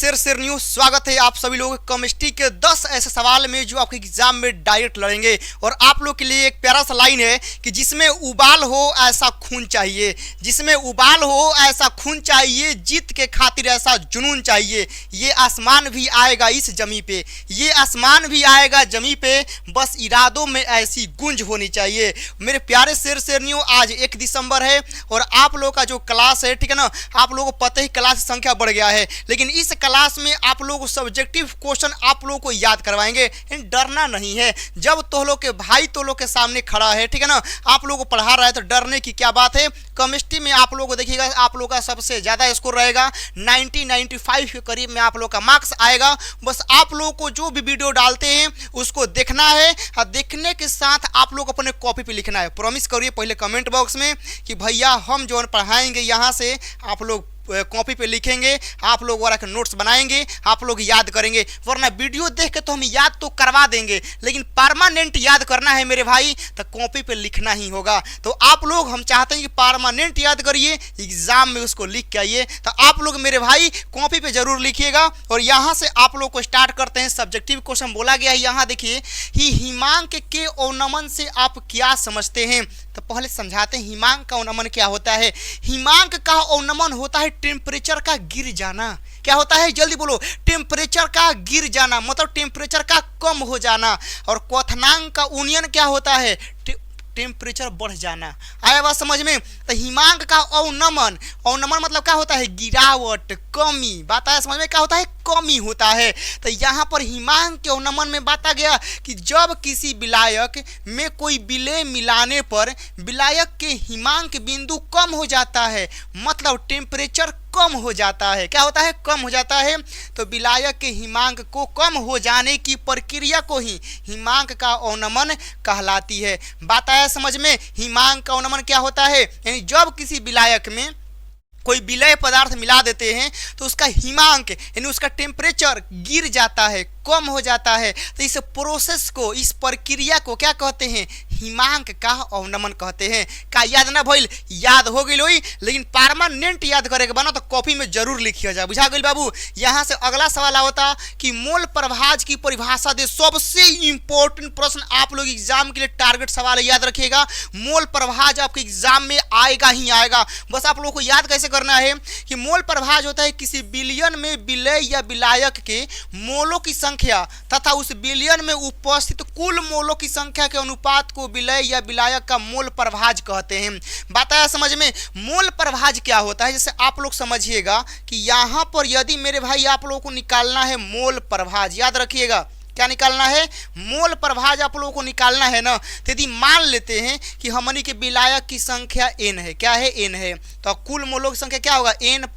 शेर न्यूज स्वागत है आप सभी लोगों का केमिस्ट्री के 10 ऐसे सवाल में जो आपके एग्जाम में डायरेक्ट लड़ेंगे। और आप लोग के लिए एक प्यारा सा लाइन है कि जिसमें उबाल हो ऐसा खून चाहिए, जिसमें उबाल हो ऐसा खून चाहिए, जीत के खातिर ऐसा जुनून चाहिए। ये आसमान भी आएगा इस जमी पे, ये आसमान भी आएगा जमी पे, बस इरादों में ऐसी गूंज होनी चाहिए। मेरे प्यारे शेर न्यूज, आज 1 दिसंबर है और आप लोग का जो क्लास है, ठीक है ना, आप लोगों को पता ही क्लास की संख्या बढ़ गया है, लेकिन इस क्लास में आप लोगों को सब्जेक्टिव क्वेश्चन आप लोगों को याद करवाएंगे। डरना नहीं है, जब तो लोग के भाई तो लोग के सामने खड़ा है, ठीक है ना, आप लोगों को पढ़ा रहा है तो डरने की क्या बात है। केमिस्ट्री में आप लोगों को देखिएगा, आप लोगों का सबसे ज़्यादा स्कोर रहेगा 90-95 के करीब में आप लोगों का मार्क्स आएगा। बस आप लोगों को जो भी वीडियो डालते हैं उसको देखना है और देखने के साथ आप लोग अपने कॉपी पे लिखना है। प्रॉमिस करिए पहले कमेंट बॉक्स में कि भैया हम जो पढ़ाएंगे यहाँ से आप लोग कॉपी पे लिखेंगे, आप लोग वाला के नोट्स बनाएंगे, आप लोग याद करेंगे। वरना वीडियो देख के तो हम याद तो करवा देंगे, लेकिन परमानेंट याद करना है मेरे भाई तो कॉपी पे लिखना ही होगा। तो आप लोग, हम चाहते हैं कि परमानेंट याद करिए, एग्जाम में उसको लिख के आइए। तो आप लोग मेरे भाई कॉपी पे जरूर लिखिएगा। और यहाँ से आप लोग को स्टार्ट करते हैं। सब्जेक्टिव क्वेश्चन बोला गया है, यहाँ देखिए, हिमांक के अवनमन से आप क्या समझते हैं। तो पहले समझाते हैं हिमांक का अवनमन क्या होता है। हिमांक का अवनमन होता है टेम्परेचर का गिर जाना। क्या होता है, जल्दी बोलो। टेम्परेचर का गिर जाना मतलब टेम्परेचर का कम हो जाना। और क्वथनांक का उन्नयन क्या होता है, टेम्परेचर बढ़ जाना। आया बात समझ में। तो हिमांक का अवनमन, अवनमन मतलब क्या होता है, गिरावट, कमी। बात आया समझ में, क्या होता है, कमी होता है। तो यहाँ पर हिमांक के अवनमन में बाता गया कि जब किसी विलायक में कोई विलय मिलाने पर विलायक के हिमांक बिंदु कम हो जाता है, मतलब टेम्परेचर कम हो जाता है। क्या होता है, कम हो जाता है। तो विलायक के हिमांक को कम हो जाने की प्रक्रिया को ही हिमांक का अवनमन कहलाती है। बात आया समझ में। हिमांक का अवनमन क्या होता है, यानी जब किसी विलायक में कोई विलय पदार्थ मिला देते हैं तो उसका हिमांक यानी उसका टेम्परेचर गिर जाता है, कम हो जाता है। तो इस प्रोसेस को, इस प्रक्रिया को क्या कहते हैं, हिमांक का अवनमन कहते हैं। का याद ना भइल, याद हो गई लोई, लेकिन परमानेंट याद करे के बना तो कॉपी में जरूर लिखिया जाए। बुझा गई बाबू। यहाँ से अगला सवाल होता कि मोल प्रभाज की परिभाषा दे। सबसे इंपॉर्टेंट प्रश्न आप लोग एग्जाम के लिए टारगेट सवाल है, याद रखिएगा। मोल प्रभाज आपके एग्जाम में आएगा ही आएगा। बस आप लोग को याद कैसे करना है कि मोल प्रभाज होता है किसी विलयन में विलय या विलायक के मोलों की संख्या तथा उस विलयन में उपस्थित कुल मोलों की संख्या के अनुपात को विलय या विलायक का मोल प्रभाज कहते हैं। बात आया समझ में। मोल प्रभाज क्या होता है, जैसे आप लोग समझिएगा कि यहाँ पर यदि मेरे भाई आप लोगों को निकालना है मोल प्रभाज, याद रखिएगा क्या निकालना है, मोल प्रभाज आप लोगों को निकालना है ना। तो यदि मान लेते हैं कि हमनी के विलायक की संख्या n है, क्या है, n है, तो कुल मोलों की संख्या क्या होगा, n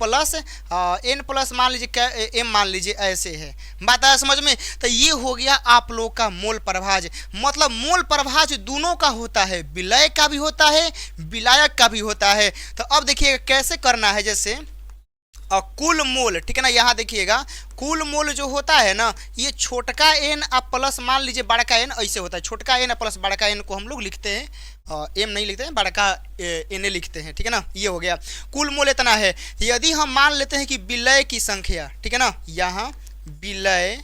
प्लस मान लीजिए क्या m मान लीजिए, ऐसे है। बात आया समझ में। तो ये हो गया आप लोग का मोल प्रभाज। मतलब मोल प्रभाज दोनों का होता है, विलय का भी होता है, विलायक का भी होता है। तो अब देखिएगा कैसे करना है। जैसे कुल मोल, ठीक है ना, यहाँ देखिएगा कुल मोल जो होता है ना, ये छोटका एन आप प्लस मान लीजिए बड़का एन, ऐसे होता है। छोटका एन प्लस बड़का एन को हम लोग लिखते हैं, एम नहीं लिखते हैं, बड़का एन लिखते हैं, ठीक है ना। ये हो गया कुल मोल इतना है। यदि हम मान लेते हैं कि विलय की संख्या, ठीक है ना, यहाँ विलय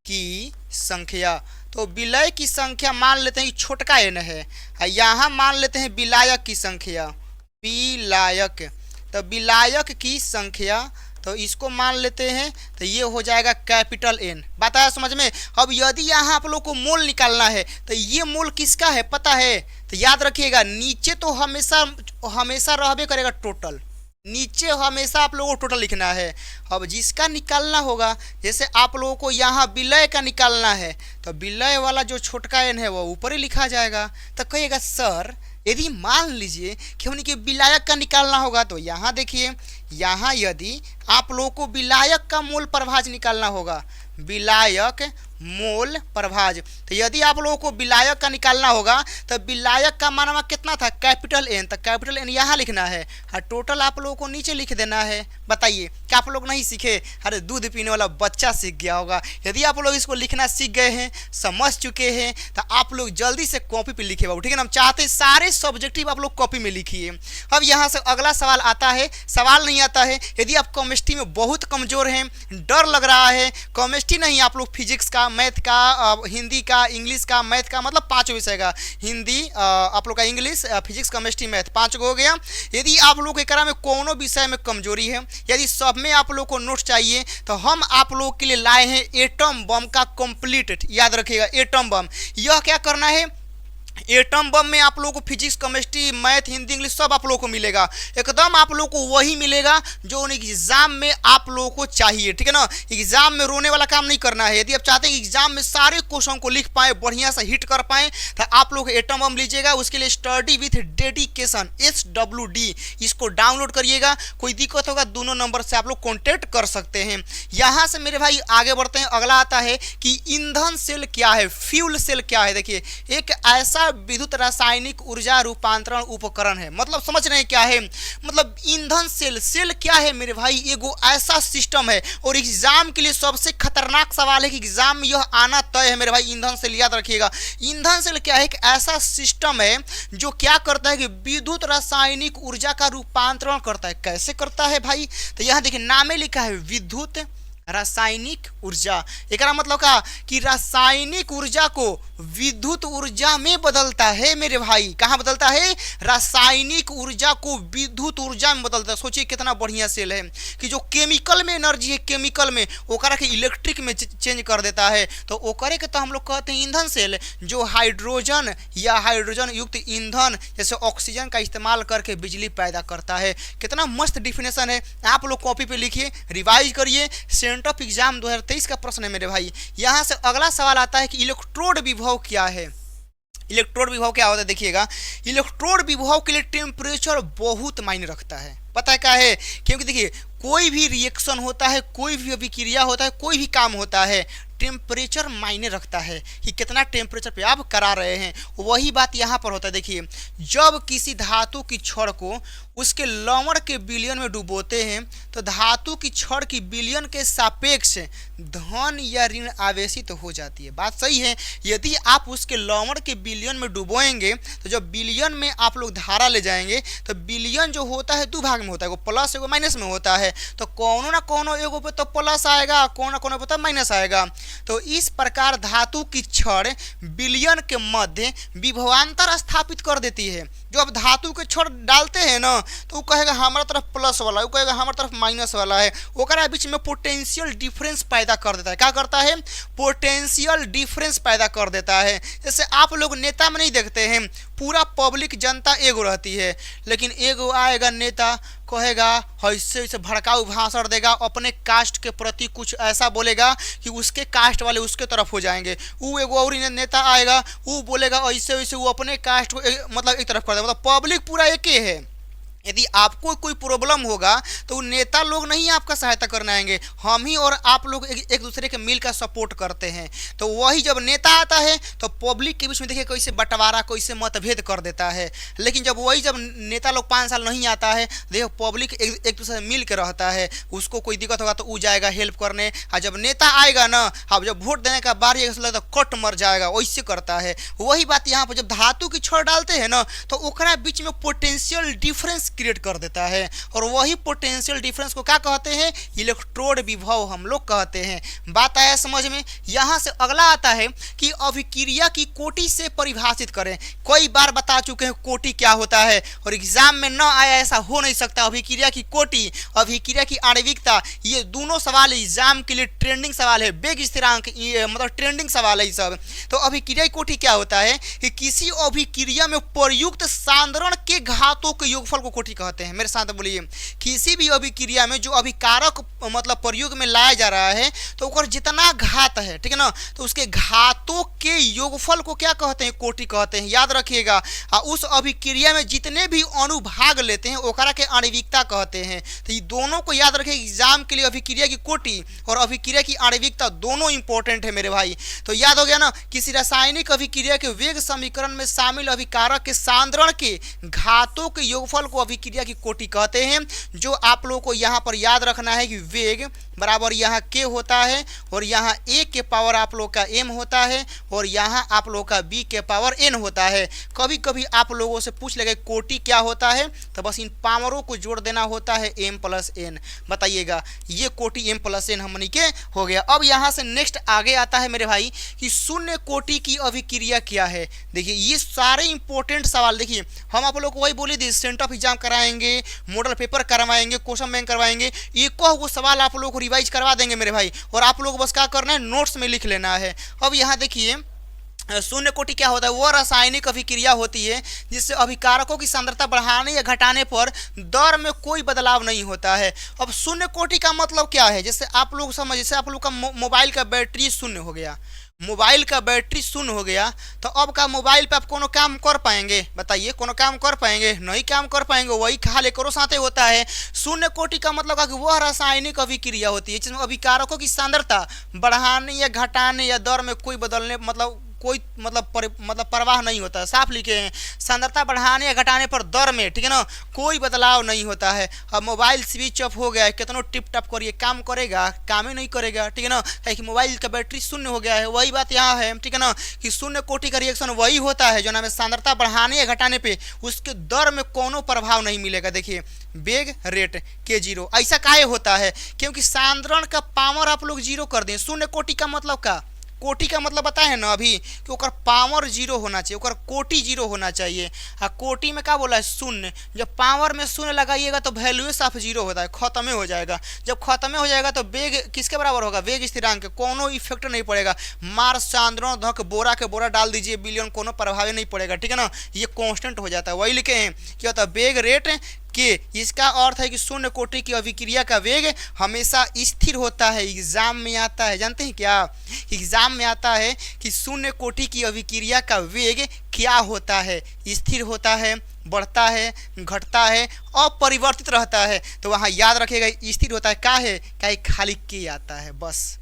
की संख्या, तो विलय की संख्या मान लेते हैं कि छोटका एन है, यहाँ मान लेते हैं विलायक की संख्या, विलायक, तो विलायक की संख्या, तो इसको मान लेते हैं, तो ये हो जाएगा कैपिटल एन। बात आया समझ में। अब यदि यहाँ आप लोग को मोल निकालना है तो ये मोल किसका है पता है, तो याद रखिएगा नीचे तो हमेशा रहबे करेगा टोटल, नीचे हमेशा आप लोगों को टोटल लिखना है। अब जिसका निकालना होगा, जैसे आप लोगों को यहाँ विलय का निकालना है तो विलय वाला जो छोटका एन है वो ऊपर ही लिखा जाएगा। तो कहिएगा सर यदि मान लीजिए कि उनके विलायक का निकालना होगा, तो यहाँ देखिए, यहाँ यदि आप लोगों को विलायक का मोल प्रभाज निकालना होगा, विलायक मोल प्रभाज। तो यदि आप लोगों को विलायक का निकालना होगा तो विलायक का मानवा कितना था, कैपिटल एन, तो कैपिटल एन यहाँ लिखना है और टोटल आप लोगों को नीचे लिख देना है। बताइए क्या आप लोग नहीं सीखे? अरे दूध पीने वाला बच्चा सीख गया होगा। यदि आप लोग इसको लिखना सीख गए हैं, समझ चुके हैं, तो आप लोग जल्दी से कॉपी पे लिखे बाबू, ठीक है ना। हम चाहते हैं सारे सब्जेक्टिव आप लोग कॉपी में लिखिए। अब यहाँ से अगला सवाल आता है, सवाल नहीं आता है, यदि आप केमिस्ट्री में बहुत कमजोर हैं, डर लग रहा है, केमिस्ट्री नहीं आप लोग फिजिक्स का, मैथ का, हिंदी का, इंग्लिश का, मैथ का, मतलब 5 विषय का, हिंदी आप लोग का, इंग्लिश, फिजिक्स, केमिस्ट्री, मैथ, 5 को हो गया। यदि आप लोग एकरा में कोनो विषय में कमजोरी है, यदि सब में आप लोग को नोट चाहिए, तो हम आप लोग के लिए लाए हैं एटम बम का कंप्लीट। याद रखिएगा एटम बम, यह क्या करना है, एटम बम में आप लोगों को physics, chemistry, math, Hindi, English सब आप लोगों को मिलेगा। एकदम आप लोगों को वही मिलेगा जो उन एग्जाम में आप लोगों को चाहिए, ठीक है ना। एग्जाम में रोने वाला काम नहीं करना है। यदि आप चाहते हैं कि एग्जाम में सारे क्वेश्चन को लिख पाए, बढ़िया से हिट कर पाए, तो आप लोग एटम बम लीजिएगा। उसके लिए स्टडी विथ डेडिकेशन SWD इसको डाउनलोड करिएगा। कोई दिक्कत होगा दोनों नंबर से आप लोग कॉन्टेक्ट कर सकते हैं। यहाँ से मेरे भाई आगे बढ़ते हैं। अगला आता है कि ईंधन सेल क्या है, फ्यूल सेल क्या है। देखिए एक ऐसा विद्युत रासायनिक ऊर्जा रूपांतरण उपकरण है। मतलब समझ रहे हैं क्या है, मतलब ईंधन सेल, सेल क्या है मेरे भाई, एगो ऐसा सिस्टम है। और एग्जाम के लिए सबसे खतरनाक सवाल है कि एग्जाम में यह आना तय है मेरे भाई। ईंधन सेल याद रखिएगा। ईंधन सेल क्या है, एक ऐसा सिस्टम है जो क्या करता है कि विद्युत रासायनिक ऊर्जा का रूपांतरण करता है। कैसे करता है भाई, तो यहाँ देखिए नाम में लिखा है विद्युत रासायनिक ऊर्जा। एक मतलब का कि रासायनिक ऊर्जा को विद्युत ऊर्जा में बदलता है मेरे भाई। कहाँ बदलता है, रासायनिक ऊर्जा को विद्युत ऊर्जा में बदलता है। सोचिए कितना बढ़िया सेल है कि जो केमिकल में एनर्जी है, केमिकल में ओकरा के इलेक्ट्रिक में चेंज कर देता है। तो ओकरे के तो हम लोग कहते हैं ईंधन सेल, जो हाइड्रोजन या हाइड्रोजन युक्त ईंधन जैसे ऑक्सीजन का इस्तेमाल करके बिजली पैदा करता है। कितना मस्त डिफिनेशन है, आप लोग कॉपी पे लिखिए, रिवाइज करिए। सेंट ऑफ एग्जाम 2023 का प्रश्न है मेरे भाई। यहाँ से अगला सवाल आता है कि इलेक्ट्रोड विभव क्या है। इलेक्ट्रोड विभव क्या होता है, देखिएगा इलेक्ट्रोड विभव के लिए टेम्परेचर बहुत मायने रखता है। पता है क्या है, क्योंकि देखिए कोई भी रिएक्शन होता है, कोई भी अभिक्रिया होता है, कोई भी काम होता है, टेम्परेचर मायने रखता है कि कितना टेम्परेचर पे आप करा रहे हैं। वही बात यहाँ पर होता है। देखिए जब किसी धातु की छड़ को उसके लवण के विलयन में डुबोते हैं तो धातु की छड़ की विलयन के सापेक्ष धन या ऋण आवेशित हो जाती है। बात सही है। यदि आप उसके लवण के विलयन में डुबोएंगे तो जब विलयन में आप लोग धारा ले जाएंगे तो विलयन जो होता है दो भाग में होता है, एगो प्लस एगो माइनस में होता है। तो कोनो ना कोनो एगो पे तो प्लस आएगा, कोनो ना कोनो पे तो माइनस आएगा। तो इस प्रकार धातु की छड़ विलयन के मध्य विभवांतर स्थापित कर देती है। जो अब धातु के छड़ डालते हैं ना तो वो कहेगा हमारा तरफ प्लस वाला है, वो कहेगा हमारा तरफ माइनस वाला है, ओकरा बीच में पोटेंशियल डिफरेंस पैदा कर देता है। क्या करता है, पोटेंशियल डिफरेंस पैदा कर देता है। जैसे आप लोग नेता में नहीं देखते हैं, पूरा पब्लिक जनता एगो रहती है, लेकिन एगो आएगा नेता कहेगा ऐसे ऐसे भड़काऊ भाषण देगा, अपने कास्ट के प्रति कुछ ऐसा बोलेगा कि उसके कास्ट वाले उसके तरफ हो जाएंगे। वो एगो और नेता आएगा, वो बोलेगा ऐसे वैसे, वो अपने कास्ट को मतलब एक तरफ कर देगा। मतलब पब्लिक पूरा एक ही है। यदि आपको कोई प्रॉब्लम होगा तो नेता लोग नहीं आपका सहायता करने आएंगे, हम ही और आप लोग एक दूसरे के मिलकर सपोर्ट करते हैं। तो वही जब नेता आता है तो पब्लिक के बीच में देखिए कैसे बंटवारा, कैसे मतभेद कर देता है। लेकिन जब नेता लोग 5 साल नहीं आता है, देखो पब्लिक एक दूसरे से मिल के रहता है। उसको कोई दिक्कत होगा तो वो जाएगा हेल्प करने, और जब नेता आएगा ना, अब जब वोट देने का बारी लगता तो कट मर जाएगा, वैसे करता है। वही बात यहाँ पर जब धातु की छड़ डालते हैं ना तो ओकरा बीच में पोटेंशियल डिफरेंस क्रिएट कर देता है। और वही पोटेंशियल डिफरेंस को क्या कहते हैं, इलेक्ट्रोड विभव हम लोग कहते हैं। बात आया समझ में। यहां से अगला आता है कि अभिक्रिया की कोटि से परिभाषित करें। कई बार बता चुके हैं कोटि क्या होता है, और एग्जाम में न आया ऐसा हो नहीं सकता। अभिक्रिया की कोटि, अभिक्रिया की आणविकता, ये दोनों सवाल एग्जाम के लिए ट्रेंडिंग सवाल है। वेग स्थिरांक मतलब ट्रेंडिंग सवाल है सब। तो अभिक्रिया की कोटि क्या होता है कि किसी अभिक्रिया में प्रयुक्त सांद्रण के घातों के योगफल को कोटि कहते हैं? मेरे साथ बोलिए, किसी भी अभिक्रिया में जो अभिकारक मतलब प्रयोग में लाया जा रहा है तो ओकर जितना घात है, ठीक है ना, तो उसके घातों के योगफल को क्या कहते हैं? कोटि कहते हैं। याद रखिएगा। उस अभिक्रिया में जितने भी अणु भाग लेते हैं ओकरा के आणविकता कहते हैं। तो ये दोनों को याद रखिए एग्जाम के लिए। अभिक्रिया की कोटि और अभिक्रिया की आणविकता दोनों इंपॉर्टेंट है मेरे भाई। तो याद हो गया ना, किसी रासायनिक अभिक्रिया के वेग समीकरण में शामिल अभिकारक के सांद्रण के घातों के योगफल को अभिक्रिया की कोटि कहते हैं। जो आप लोगों को यहाँ पर याद रखना है कि वेग बराबर यहाँ के होता है और यहाँ ए के पावर आप लोग का एम होता है और यहाँ आप लोग का बी के पावर एन होता है। कभी कभी आप लोगों से पूछ लेगा कोटि क्या होता है, तो बस इन पावरों को जोड़ देना होता है एम प्लस एन। बताइएगा, ये कोटि एम प्लस एन हमनी के हो गया। अब यहाँ से नेक्स्ट आगे आता है मेरे भाई कि शून्य कोटि की अभिक्रिया क्या है। देखिए ये सारे इंपॉर्टेंट सवाल, देखिए हम आप लोग को वही बोली थी, सेंटर ऑफ एग्जाम कराएंगे, मॉडल पेपर करवाएंगे, क्वेश्चन बैंक करवाएंगे, एक वो सवाल आप लोग को रिवाइज करवा देंगे मेरे भाई। और आप लोग बस क्या करना है, नोट्स में लिख लेना है। अब यहाँ देखिए शून्य कोटि क्या होता है? वह रासायनिक अभिक्रिया होती है जिससे अभिकारकों की सांद्रता बढ़ाने या घटाने पर दर में कोई बदलाव नहीं होता है। अब शून्य कोटि का मतलब क्या है? जैसे आप लोग समझ, जैसे आप लोग का मोबाइल का बैटरी शून्य हो गया, मोबाइल का बैटरी शून्य हो गया, तो अब का मोबाइल पे आप कोनो काम कर पाएंगे? बताइए, कोनो काम कर पाएंगे? नहीं काम कर पाएंगे। वही खाली करो साथे होता है। शून्य कोटि का मतलब है कि वह रासायनिक अभिक्रिया होती है जिसमें अभिकारकों की सांद्रता बढ़ाने या घटाने या दर में कोई बदलने कोई परवाह नहीं होता है। साफ लिखे हैं, सांद्रता बढ़ाने या घटाने पर दर में, ठीक है ना, कोई बदलाव नहीं होता है। अब मोबाइल स्विच ऑफ हो गया है, कितनों टिप टप करिए, काम करेगा? काम ही नहीं करेगा, ठीक है ना, कि मोबाइल का बैटरी शून्य हो गया है। वही बात यहाँ है, ठीक है ना, कि शून्य कोटि का रिएक्शन वही होता है जो हमें सांद्रता बढ़ाने या घटाने पे उसके दर में कोनो प्रभाव नहीं मिलेगा। देखिए वेग रेट के जीरो, ऐसा काहे होता है? क्योंकि सांद्रण का पावर आप लोग जीरो कर दें। शून्य कोटि का मतलब का, कोटि का मतलब बताए है ना अभी कि ओकर पावर जीरो होना चाहिए, ओकर कोटि जीरो होना चाहिए। कोटि में क्या बोला है? शून्य। जब पावर में शून्य लगाइएगा तो वैल्यू साफ जीरो होता है, खत्म हो जाएगा। जब खत्म हो जाएगा तो वेग किसके बराबर होगा? वेग स्थिरांक के, कोनो इफेक्ट नहीं पड़ेगा। मार सांद्रण धक बोरा के बोरा डाल दीजिए बिलियन, कोनो प्रभाव नहीं पड़ेगा, ठीक है ना, ये कांस्टेंट हो जाता है। वही लिखे हैं क्या होता है? वेग रेट के, इसका अर्थ है कि शून्य कोटि की अभिक्रिया का वेग हमेशा स्थिर होता है। एग्जाम में आता है, जानते हैं क्या? एग्जाम में आता है कि शून्य कोटि की अभिक्रिया का वेग क्या होता है? स्थिर होता है, बढ़ता है, घटता है, अपरिवर्तित रहता है। तो वहाँ याद रखिएगा स्थिर होता है। क्या है? क्या खाली के आता है बस,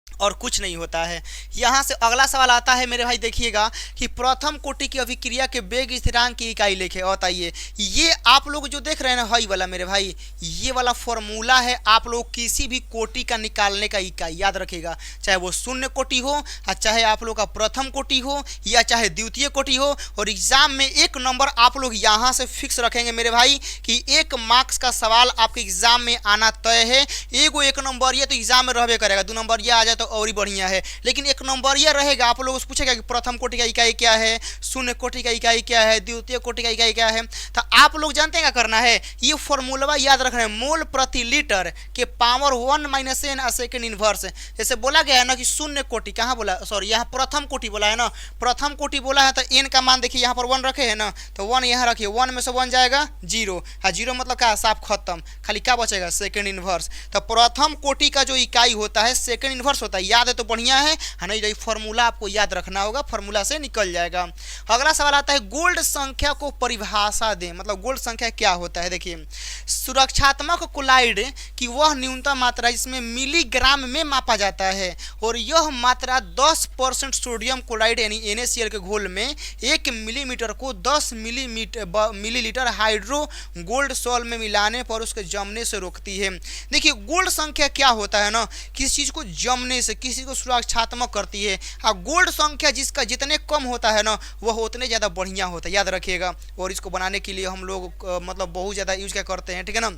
और कुछ नहीं होता है। यहाँ से अगला सवाल आता है मेरे भाई, देखिएगा कि प्रथम कोटि की अभिक्रिया के वेग स्थिरांक की इकाई लिखे। बताइए, ये आप लोग जो देख रहे हैं ना हई वाला मेरे भाई, ये वाला फॉर्मूला है आप लोग किसी भी कोटि का निकालने का इकाई। याद रखिएगा, चाहे वो शून्य कोटि हो, चाहे आप लोग का प्रथम कोटि हो, या चाहे द्वितीय कोटि हो। और एग्जाम में एक नंबर आप लोग यहाँ से फिक्स रखेंगे मेरे भाई कि 1 मार्क्स का सवाल आपके एग्जाम में आना तय है। एगो 1 नंबर ये तो एग्जाम में रहबे करेगा, 2 नंबर ये आ जाए तो और ही बढ़िया है। लेकिन 1 नंबर यह रहेगा, आप लोगों से पूछेगा कि प्रथम कोटि का इकाई क्या है, शून्य कोटि का इकाई क्या है, द्वितीय कोटि का इकाई क्या है। तो आप लोग जानते हैं क्या करना है? ये फॉर्मूला याद रखना है, मोल प्रति लीटर के पावर 1 - n सेकेंड इनवर्स। जैसे बोला गया है ना कि शून्य कोटि, कहाँ बोला, सॉरी यहाँ प्रथम कोटि बोला है ना, प्रथम कोटि बोला है तो n का मान देखिए यहाँ पर 1 रखे है ना, तो 1 यहाँ रखिए, 1 में से 1 जाएगा 0। हाँ 0 मतलब क्या? साफ खत्म, खाली क्या बचेगा? Second inverse. तो प्रथम कोटि का जो इकाई होता है सेकेंड इनवर्स होता है। याद है तो बढ़िया है, नहीं फॉर्मूला आपको याद रखना होगा, फॉर्मूला से निकल जाएगा। अगला सवाल आता है गोल्ड संख्या को परिभाषा दें। मतलब गोल्ड संख्या क्या होता है? देखिए, सुरक्षात्मक क्लोराइड की वह न्यूनतम मात्रा जिसमें मिलीग्राम में मापा जाता है, और यह मात्रा 10% सोडियम क्लोराइड यानी NaCl के घोल में 1 मिलीमीटर को 10 मिलीलीटर हाइड्रो गोल्ड सॉल में मिलाने पर उसके जमने से रोकती है। देखिए गोल्ड संख्या क्या होता है ना, किसी चीज को जमने से, किसी को सुरक्षात्मक करती है। गोल्ड संख्या जिसका जितने कम होता है ना वह उतने ज़्यादा बढ़िया होता है, याद रखिएगा। और इसको बनाने के लिए हम लोग मतलब बहुत ज़्यादा यूज क्या करते हैं, ठीक है ना,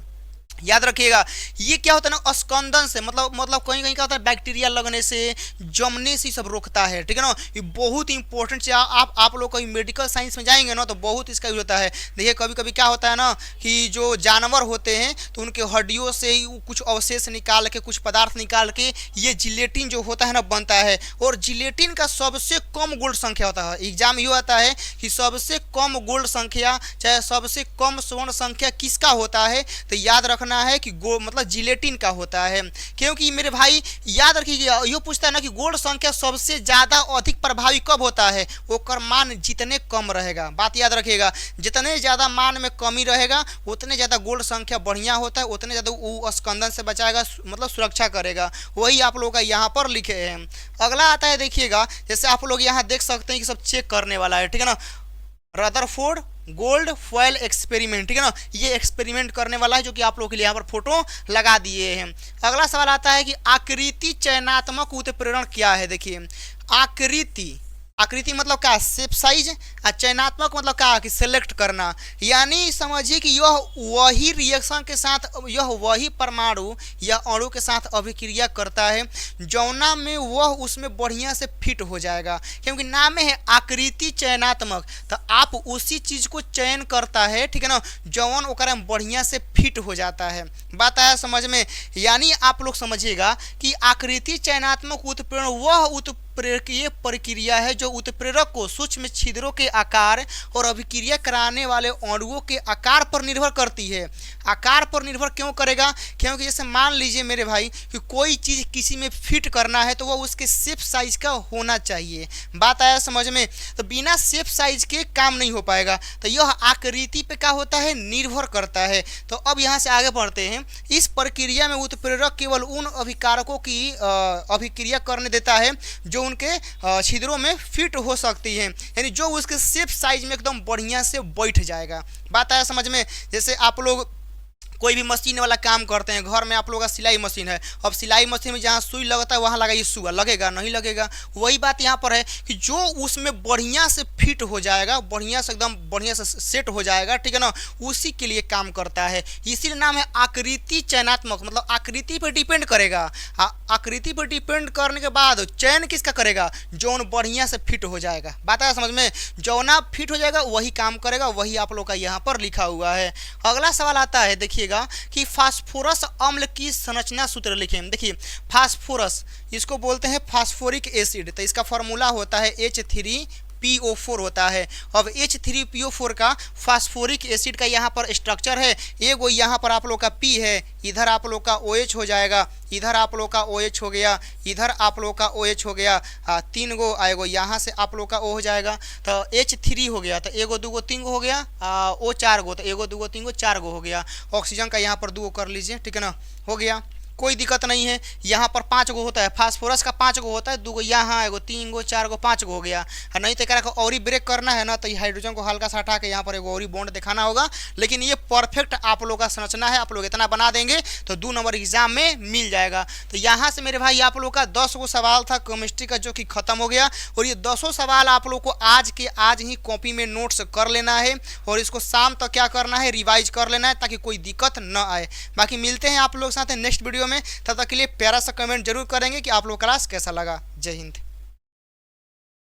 याद रखिएगा। ये क्या होता है ना, स्कंदन से मतलब कहीं कहीं क्या होता है, बैक्टीरिया लगने से, जमने से सब रोकता है, ठीक है ना। ये बहुत इंपॉर्टेंट चीज, आप लोग कहीं मेडिकल साइंस में जाएंगे ना तो बहुत इसका यूज होता है। देखिए कभी कभी क्या होता है ना कि जो जानवर होते हैं तो उनके हड्डियों से ही कुछ अवशेष निकाल के, कुछ पदार्थ निकाल के ये जिलेटिन जो होता है ना बनता है। और जिलेटिन का सबसे कम गोल्ड संख्या होता है। एग्जाम ये आता है कि सबसे कम गोल्ड संख्या चाहे सबसे कम स्वर्ण संख्या किसका होता है, तो याद रखना है कि मतलब जिलेटिन का होता है। क्योंकि मेरे भाई याद रखिएगा, ये पूछता है ना कि गोल्ड संख्या सबसे ज्यादा अधिक प्रभावी कब होता है, ओकर मान जितने कम रहेगा। बात याद रखिएगा, जितने ज्यादा मान में कमी रहेगा उतने ज्यादा गोल्ड संख्या बढ़िया होता है, उतने ज्यादा वो स्कंदन से बचाएगा, मतलब सुरक्षा करेगा। वही आप लोग का यहाँ पर लिखे हैं। अगला आता है, देखिएगा जैसे आप लोग यहाँ देख सकते हैं कि सब चेक करने वाला है, ठीक है ना। रदरफोर्ड गोल्ड फॉयल एक्सपेरिमेंट, ठीक है ना, ये एक्सपेरिमेंट करने वाला है जो कि आप लोगों के लिए यहाँ पर फोटो लगा दिए हैं। अगला सवाल आता है कि आकृति चयनात्मक उत्प्रेरण क्या है। देखिए आकृति, आकृति मतलब क्या, शेप साइज, और चयनात्मक मतलब क्या कि सिलेक्ट करना। यानी समझिए कि यह वही रिएक्शन के साथ, यह वही परमाणु या अणु के साथ अभिक्रिया करता है जौना में वह उसमें बढ़िया से फिट हो जाएगा। क्योंकि नाम में है आकृति चयनात्मक, तो आप उसी चीज को चयन करता है, ठीक है ना, जौन ओकरा में बढ़िया से फिट हो जाता है। बात आया समझ में। यानी आप लोग समझिएगा कि आकृति चयनात्मक उत्प्रेरण वह उत्प्रेरकीय प्रक्रिया है जो उत्प्रेरक को सूक्ष्म छिद्रों के आकार और अभिक्रिया कराने वाले अणुओं के आकार पर निर्भर करती है। आकार पर निर्भर क्यों करेगा, क्योंकि जैसे मान लीजिए मेरे भाई कि कोई चीज किसी में फिट करना है तो वह उसके शेप साइज का होना चाहिए। बात आया समझ में। तो बिना शेप साइज के काम नहीं हो पाएगा, तो यह आकृति पे क्या होता है, निर्भर करता है। तो अब यहाँ से आगे बढ़ते हैं। इस प्रक्रिया में उत्प्रेरक केवल उन अभिकारकों की अभिक्रिया करने देता है जो उनके छिद्रों में फिट हो सकती है, यानी जो उसके शेप साइज में एकदम बढ़िया से बैठ जाएगा। बात आया समझ में। जैसे आप लोग कोई भी मशीन वाला काम करते हैं, घर में आप लोगों का सिलाई मशीन है, अब सिलाई मशीन में जहाँ सुई लगता है वहाँ लगाइए सुआ, लगेगा नहीं लगेगा। वही बात यहाँ पर है कि जो उसमें बढ़िया से फिट हो जाएगा, बढ़िया से एकदम बढ़िया से सेट हो जाएगा, ठीक है ना, उसी के लिए काम करता है। इसीलिए नाम है आकृति चयनात्मक, मतलब आकृति पर डिपेंड करेगा। आकृति पर डिपेंड करने के बाद चयन किसका करेगा, जौन बढ़िया से फिट हो जाएगा। बात आया समझ में। जौना फिट हो जाएगा वही काम करेगा, वही आप लोग का यहाँ पर लिखा हुआ है। अगला सवाल आता है, देखिए कि फास्फोरस अम्ल की संरचना सूत्र लिखें। देखिए फास्फोरस, इसको बोलते हैं फास्फोरिक एसिड, तो इसका फॉर्मूला होता है H3PO4 होता है। अब H3PO4 का फास्फोरिक एसिड का यहाँ पर स्ट्रक्चर है, एगो यहाँ पर आप लोग का P है, इधर आप लोग का OH हो जाएगा, इधर आप लोग का OH हो गया, इधर आप लोग का OH हो गया, 3 गो आएगो, यहाँ से आप लोग का O हो जाएगा, तो H3 हो गया, तो एगो दूगो 3 गो हो गया, O 4 गो, तो एगो दूगो 3 गो 4 गो हो गया। ऑक्सीजन का यहाँ पर 2 गो कर लीजिए, ठीक है ना, हो गया, कोई दिक्कत नहीं है। यहाँ पर 5 गो होता है, फास्फोरस का 5 गो होता है, 2 गो यहाँ, एगो 3 गो 4 गो 5 गो हो गया। नहीं तो एकरा को और ही ब्रेक करना है ना, तो हाइड्रोजन को हल्का सा हटा के यहाँ पर एगो और ही बॉन्ड दिखाना होगा। लेकिन ये परफेक्ट आप लोग का संरचना है, आप लोग इतना बना देंगे तो 2 नंबर एग्जाम में मिल जाएगा। तो यहाँ से मेरे भाई आप लोग का 10 गो सवाल था केमिस्ट्री का जो कि खत्म हो गया। और ये 10 सवाल आप लोग को आज के आज ही कॉपी में नोट्स कर लेना है और इसको शाम तक क्या करना है, रिवाइज कर लेना है ताकि कोई दिक्कत न आए। बाकी मिलते हैं आप लोग साथ नेक्स्ट वीडियो में, तब तक के लिए प्यारा सा कमेंट जरूर करेंगे कि आप लोग क्लास कैसा लगा। जय हिंद।